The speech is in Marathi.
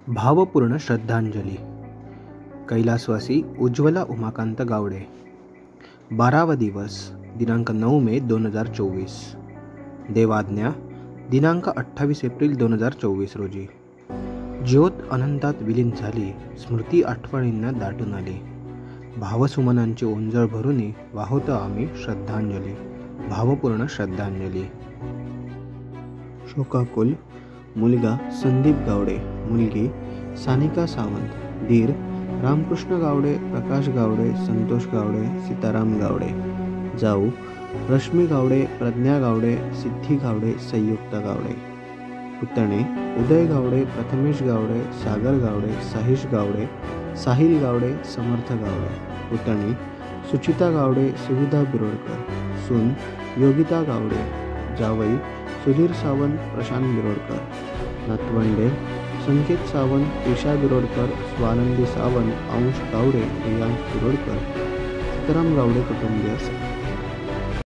भावपूर्ण श्रद्धांजली. कैलासवासी उज्ज्वला उमाकांत गावडे. 12वा दिवस दिनांक 9 मे 2024. देवाज्ञा दिनांक 28 एप्रिल 2024 रोजी. ज्योत अनंतात विलीन झाली, स्मृती आठवणींना दाटून आली. भावसुमनांची ओंजळ भरूनी वाहतो आम्ही श्रद्धांजली, भावपूर्ण श्रद्धांजली. शोकाकुल. मुलगा संदीप गावडे, मुलगी सानिका सावंत, दीर रामकृष्ण गावडे, प्रकाश गावडे, संतोष गावडे, सीताराम गावडे, जाऊ रश्मी गावडे, प्रज्ञा गावडे, सिद्धी गावडे, संयुक्ता गावडे, पुतणे उदय गावडे, प्रथमेश गावडे, सागर गावडे, साहिश गावडे, साहिल गावडे, समर्थ गावडे, पुतणी सुचिता गावडे, सुविधा बिरोडकर, सून योगिता गावडे, जावई सुधीर सावंत, प्रशांत बिरोडकर, नातवंडे संकेत सावंत, पेशा बिरोडकर, स्वानंदी सावंत, अंश गावडे, प्रियांश बिरोडकर, सीताराम गावडे कुटुंबीय.